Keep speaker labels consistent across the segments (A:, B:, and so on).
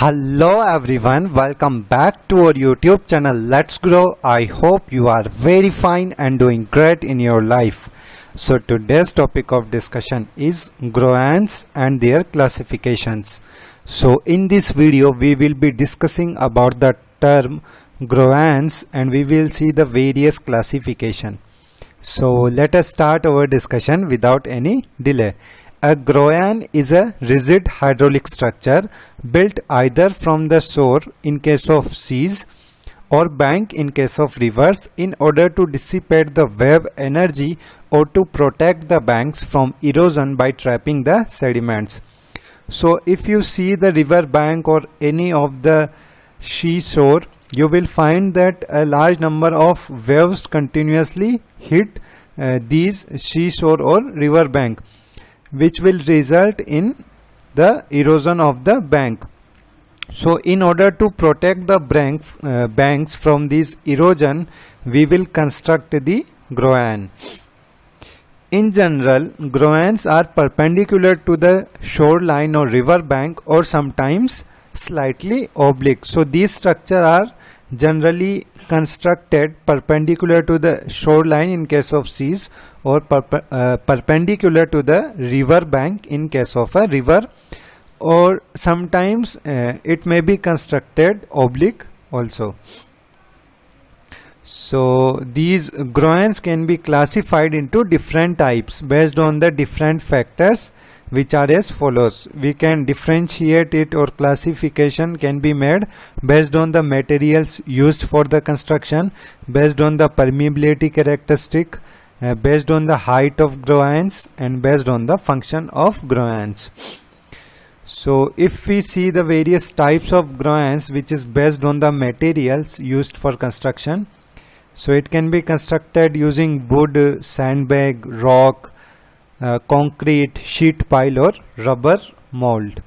A: Hello everyone, welcome back to our YouTube channel Let's Grow. I hope you are very fine and doing great in your life. So today's topic of discussion is grow ants and their classifications. So in this video we will be discussing about the term grow ants and we will see the various classification. So let us start our discussion without any delay. A grow ant is a rigid hydraulic structure built either from the shore in case of seas or bank in case of rivers in order to dissipate the wave energy or to protect the banks from erosion by trapping the sediments. So if you see the river bank or any of the seashore, you will find that a large number of waves continuously hit these seashore or river bank, which will result in the erosion of the bank. So in order to protect the banks from this erosion, we will construct the grow ant. In general, grow ants are perpendicular to the shoreline or river bank or sometimes slightly oblique. So these structures are generally constructed perpendicular to the shoreline in case of seas or perpendicular to the river bank in case of a river, or sometimes it may be constructed oblique also. So these grow ants can be classified into different types based on the different factors, which are as follows. We can differentiate it, or classification can be made based on the materials used for the construction, based on the permeability characteristic, based on the height of grow ants, and based on the function of grow ants. So if we see the various types of grow ants which is based on the materials used for construction, so it can be constructed using wood, sandbag, rock, concrete, sheet pile or rubber mold.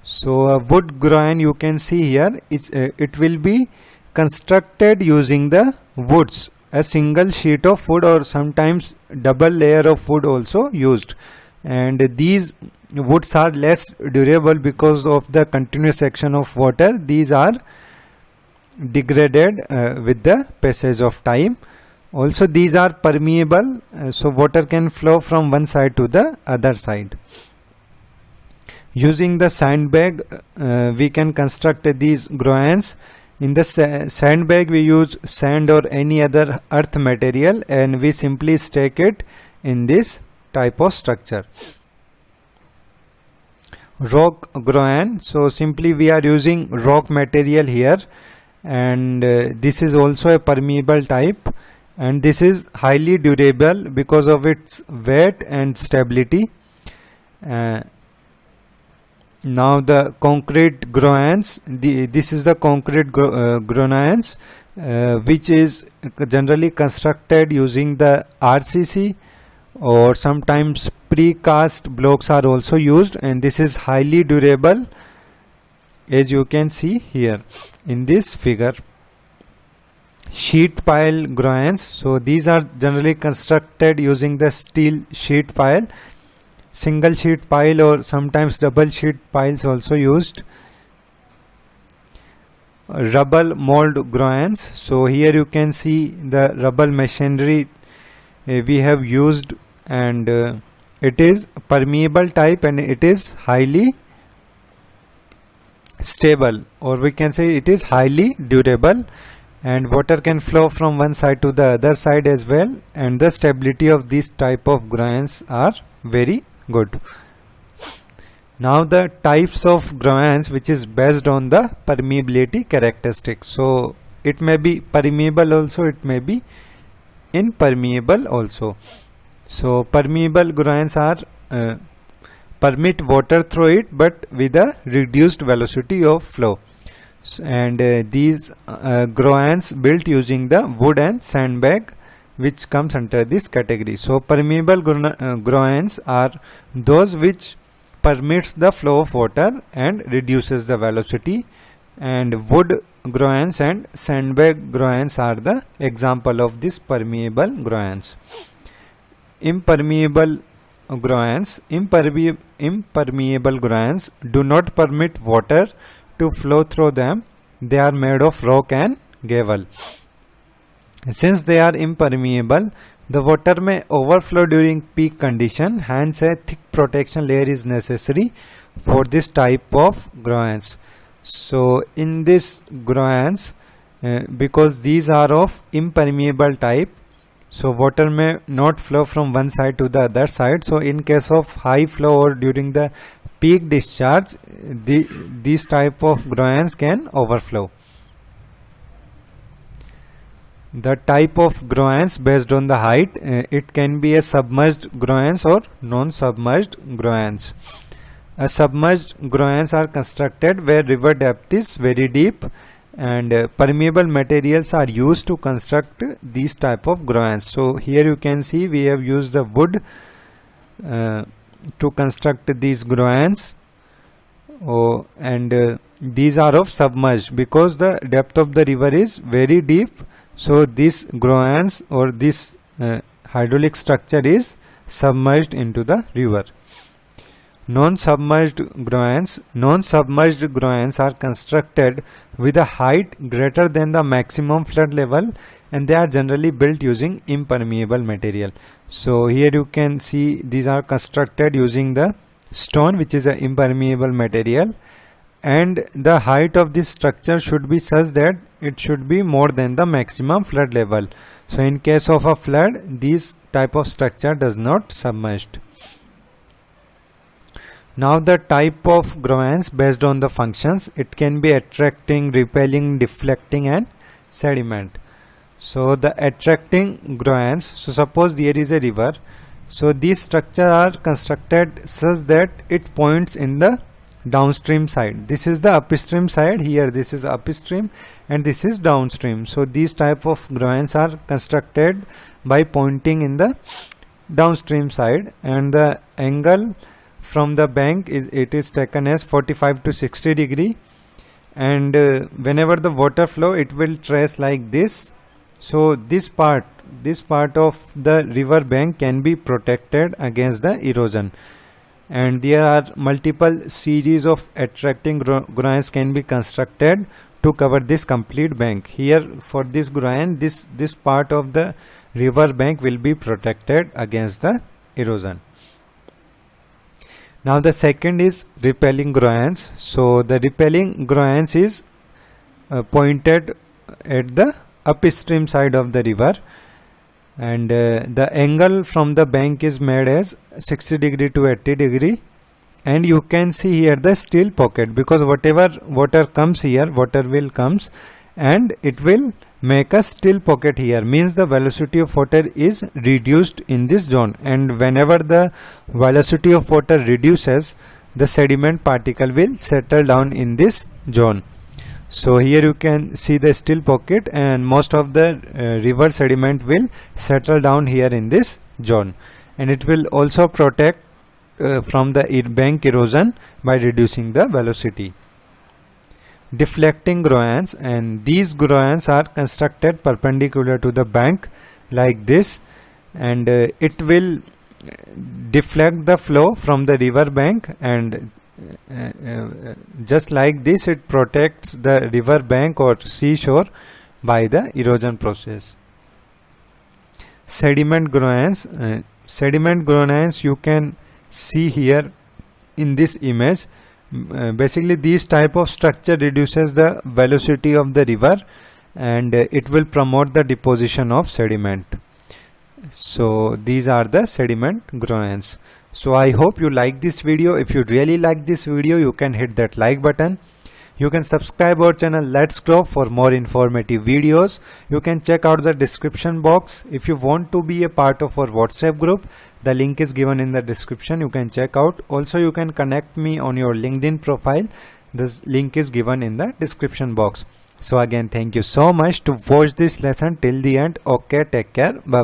A: So a wood grow ant, you can see here, it will be constructed using the woods, a single sheet of wood or sometimes double layer of wood also used, and these woods are less durable because of the continuous action of water. These are degraded with the passage of time. Also these are permeable, so water can flow from one side to the other side. Using the sandbag, we can construct these grow ants. In the sandbag we use sand or any other earth material and we simply stake it in this type of structure. Rock grow ant, so simply we are using rock material here, and this is also a permeable type, and this is highly durable because of its weight and stability. Now the concrete grow ants, this is the concrete grow ants which is generally constructed using the RCC, or sometimes precast blocks are also used, and this is highly durable, as you can see here in this figure. Sheet pile grow ants, so these are generally constructed using the steel sheet pile, single sheet pile or sometimes double sheet piles also used. Rubble mold grow ants, so here you can see the rubble machinery we have used, and it is permeable type and it is highly stable, or we can say it is highly durable, and water can flow from one side to the other side as well, and the stability of this type of grow ants are very good. Now the types of grow ants which is based on the permeability characteristics. So it may be permeable also, it may be impermeable also. So permeable grow ants are permit water through it but with a reduced velocity of flow, and these grow ants built using the wood and sandbag, which comes under this category. So permeable grow ants are those which permits the flow of water and reduces the velocity, and wood grow ants and sandbag grow ants are the example of this permeable grow ants. Impermeable grow ants. impermeable groins do not permit water to flow through them. They are made of rock and gravel. Since they are impermeable, the water may overflow during peak condition, hence a thick protection layer is necessary for this type of groins. So in this groins, because these are of impermeable type, so water may not flow from one side to the other side. So in case of high flow or during the peak discharge, these type of groins can overflow. The type of groins based on the height, it can be a submerged groins or non-submerged groins. A submerged groins are constructed where river depth is very deep, and permeable materials are used to construct these type of groins. So here you can see we have used the wood to construct these groins, and these are of submerged because the depth of the river is very deep. So this groins or this hydraulic structure is submerged into the river. Non-submerged groins are constructed with a height greater than the maximum flood level, and they are generally built using impermeable material. So here you can see these are constructed using the stone, which is an impermeable material, and the height of this structure should be such that it should be more than the maximum flood level. So in case of a flood, this type of structure does not submerged. Now the type of groins based on the functions, it can be attracting, repelling, deflecting and sediment. So the attracting groins, so suppose there is a river, so these structures are constructed such that it points in the downstream side. This is the upstream side, here this is upstream and this is downstream. So these type of groins are constructed by pointing in the downstream side, and the angle from the bank is taken as 45 to 60 degree, and whenever the water flow, it will trace like this. So this part of the river bank can be protected against the erosion, and there are multiple series of attracting groins can be constructed to cover this complete bank. Here for this groin, this part of the river bank will be protected against the erosion. Now the second is repelling groins. So the repelling groins is pointed at the upstream side of the river, and the angle from the bank is made as 60 degree to 80 degree, and you can see here the still pocket, because whatever water comes here, water will comes and it will make a still pocket here, means the velocity of water is reduced in this zone, and whenever the velocity of water reduces, the sediment particle will settle down in this zone. So here you can see the still pocket, and most of the river sediment will settle down here in this zone, and it will also protect from the bank erosion by reducing the velocity. Deflecting groins, and these groins are constructed perpendicular to the bank like this, and it will deflect the flow from the river bank, and just like this it protects the river bank or seashore by the erosion process. Sediment groins, you can see here in this image. Basically these type of structure reduces the velocity of the river, and it will promote the deposition of sediment. So these are the sediment groins. So I hope you like this video. If you really like this video, you can hit that like button. You can subscribe our channel Let's Grow for more informative videos. You can check out the description box. If you want to be a part of our WhatsApp group, the link is given in the description. You can check out. Also you can connect me on your LinkedIn profile. This link is given in the description box. So again, thank you so much to watch this lesson till the end. Okay, take care. Bye bye.